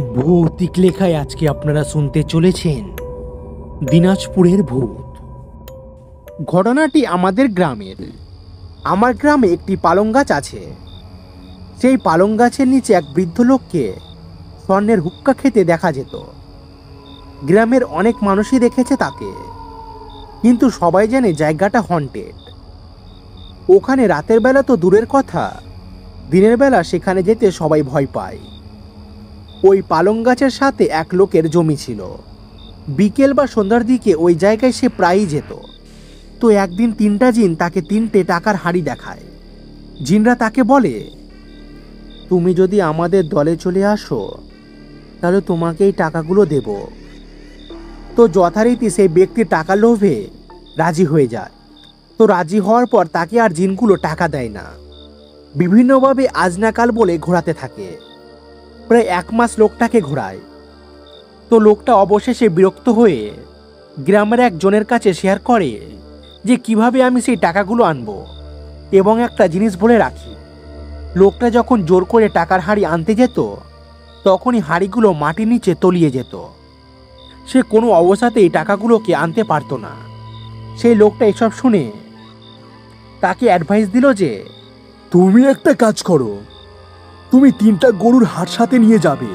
ভৌতিক লেখায় আজকে আপনারা শুনতে চলেছেন দিনাজপুরের ভূত। ঘটনাটি আমাদের গ্রামের। আমার গ্রামে একটি পালং গাছ আছে। সেই পালং গাছের নিচে এক বৃদ্ধ লোককে স্বর্ণের হুক্কা খেতে দেখা যেত। গ্রামের অনেক মানুষই দেখেছে তাকে, কিন্তু সবাই জানে জায়গাটা হন্টেড। ওখানে রাতের বেলা তো দূরের কথা, দিনের বেলা সেখানে যেতে সবাই ভয় পায়। ওই পালং গাছের সাথে এক লোকের জমি ছিল। বিকেল বা সন্ধ্যার দিকে ওই জায়গায় সে প্রায়ই যেত। তো একদিন তিনটা জিন তাকে তিনটে টাকার হাঁড়ি দেখায়। জিনরা তাকে বলে, তুমি যদি আমাদের দলে চলে আসো তাহলে তোমাকে এই টাকাগুলো দেব। তো যথারীতি সেই ব্যক্তি টাকার লোভে রাজি হয়ে যায়। তো রাজি হওয়ার পর তাকে আর জিনগুলো টাকা দেয় না, বিভিন্নভাবে আজ না কাল বলে ঘোরাতে থাকে। প্রায় 1 মাস লোকটাকে ঘোরায়। তো লোকটা অবশেষে বিরক্ত হয়ে গ্রামের একজনের কাছে শেয়ার করে যে কিভাবে আমি সেই টাকাগুলো আনবো, এবং একটা জিনিস বলে রাখি, লোকটা যখন জোর করে টাকার হাঁড়ি আনতে যেত তখনই হাঁড়িগুলো মাটির নিচে তলিয়ে যেত। সে কোনো অবস্থাতেই টাকাগুলোকে আনতে পারতো না। সেই লোকটা এসব শুনে তাকে অ্যাডভাইস দিল যে, তুমি একটা কাজ করো, তুমি 3টা গরুর হাট সাথে নিয়ে যাবে।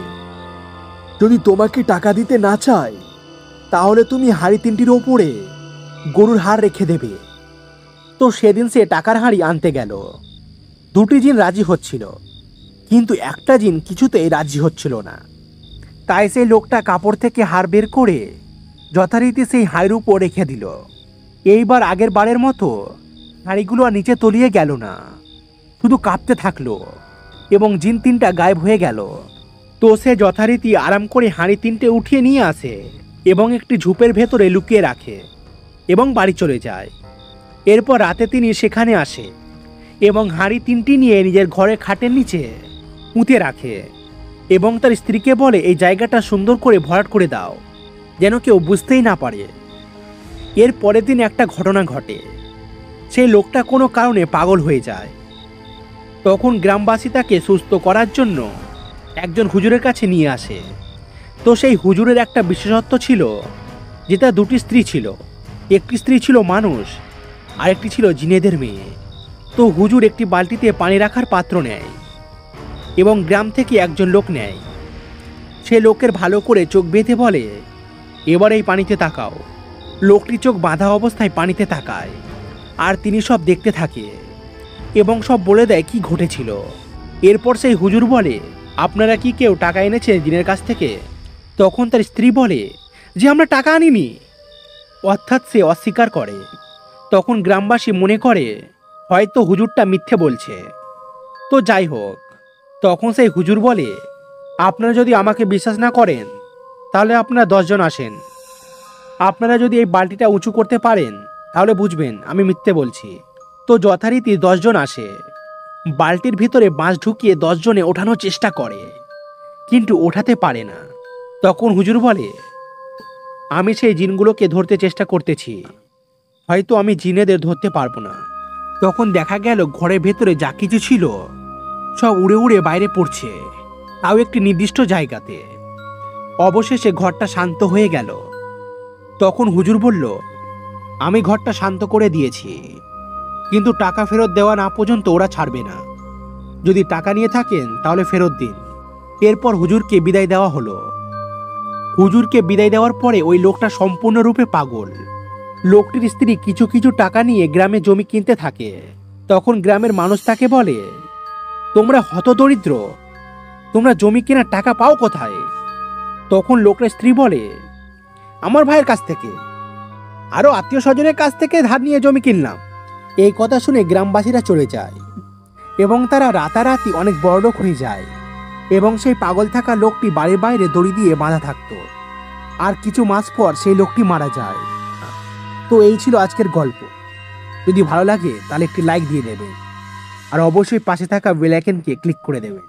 যদি তোমাকে টাকা দিতে না চায় তাহলে তুমি হাঁড়ি 3টির ওপরে গরুর হাড় রেখে দেবে। তো সেদিন সে টাকার হাঁড়ি আনতে গেল। 2টি জিন রাজি হচ্ছিল, কিন্তু একটা জিন কিছুতেই রাজি হচ্ছিল না। তাই সেই লোকটা কাপড় থেকে হাড় বের করে যথারীতি সেই হাঁড়ির উপর রেখে দিল। এইবার আগের বারের মতো হাঁড়িগুলো আর নিচে তলিয়ে গেল না, শুধু কাঁপতে থাকলো এবং জিন 3টা গায়েব হয়ে গেল। তো সে যথারীতি আরাম করে হাঁড়ি 3টে উঠিয়ে নিয়ে আসে এবং একটি ঝোপের ভেতরে লুকিয়ে রাখে এবং বাড়ি চলে যায়। এরপর রাতে তিনি সেখানে আসে এবং হাঁড়ি 3টি নিয়ে নিজের ঘরের খাটের নিচে পুঁতে রাখে এবং তার স্ত্রীকে বলে, এই জায়গাটা সুন্দর করে ভরাট করে দাও যেন কেউ বুঝতেই না পারে। এর পরের দিন একটা ঘটনা ঘটে। সেই লোকটা কোনো কারণে পাগল হয়ে যায়। তখন গ্রামবাসী তাকে সুস্থ করার জন্য একজন হুজুরের কাছে নিয়ে আসে। তো সেই হুজুরের একটা বিশেষত্ব ছিল যে তার 2টি স্ত্রী ছিল। একটি স্ত্রী ছিল মানুষ আর একটি ছিল জিনেদের মেয়ে। তো হুজুর একটি বালতিতে পানি রাখার পাত্র নেয় এবং গ্রাম থেকে একজন লোক নেয়। সে লোকের ভালো করে চোখ বেঁধে বলে, এবার এই পানিতে তাকাও। লোকটি চোখ বাঁধা অবস্থায় পানিতে তাকায় আর তিনি সব দেখতে থাকে এবং সব বলে দেয় কি ঘটেছিল। এরপর সেই হুজুর বলে, আপনারা কি কেউ টাকা এনেছেন জিনের কাছ থেকে? তখন তার স্ত্রী বলে যে আমরা টাকা আনিনি, অর্থাৎ সে অস্বীকার করে। তখন গ্রামবাসী মনে করে হয়তো হুজুরটা মিথ্যে বলছে। তো যাই হোক, তখন সেই হুজুর বলে, আপনারা যদি আমাকে বিশ্বাস না করেন তাহলে আপনারা 10 জন আসেন। আপনারা যদি এই বালতিটা উঁচু করতে পারেন তাহলে বুঝবেন আমি মিথ্যে বলছি। তো যথারীতি 10 জন আসে। বালতির ভিতরে বাঁশ ঢুকিয়ে 10 জনে ওঠানোর চেষ্টা করে, কিন্তু ওঠাতে পারে না। তখন হুজুর বলে, আমি সেই জিনগুলোকে ধরতে চেষ্টা করতেছি, হয়তো আমি জিনেদের ধরতে পারবো না। তখন দেখা গেল ঘরের ভেতরে যা কিছু ছিল সব উড়ে উড়ে বাইরে পড়ছে, তাও একটি নির্দিষ্ট জায়গাতে। অবশেষে ঘরটা শান্ত হয়ে গেল। তখন হুজুর বলল, আমি ঘরটা শান্ত করে দিয়েছি, কিন্তু টাকা ফেরত দেওয়া না পর্যন্ত ওরা ছাড়বে না। যদি টাকা নিয়ে থাকেন তাহলে ফেরত দিন। এরপর হুজুরকে বিদায় দেওয়া হলো। হুজুরকে বিদায় দেওয়ার পরে ওই লোকটা সম্পূর্ণরূপে পাগল। লোকটির স্ত্রী কিছু কিছু টাকা নিয়ে গ্রামে জমি কিনতে থাকে। তখন গ্রামের মানুষ তাকে বলে, তোমরা হতদরিদ্র, তোমরা জমি কেনার টাকা পাও কোথায়? তখন লোকটার স্ত্রী বলে, আমার ভাইয়ের কাছ থেকে, আরও আত্মীয় স্বজনের কাছ থেকে ধার নিয়ে জমি কিনলাম। এই কথা শুনে গ্রামবাসীরা চলে যায় এবং তারা রাতারাতি অনেক বড়লোক হয়ে যায়। এবং সেই পাগল থাকা লোকটি বাড়ির বাইরে দড়ি দিয়ে বাঁধা থাকতো। আর কিছু মাস পর সেই লোকটি মারা যায়। তো এই ছিল আজকের গল্প। যদি ভালো লাগে তাহলে একটি লাইক দিয়ে দেবেন আর অবশ্যই পাশে থাকা বেল আইকনকে ক্লিক করে দেবেন।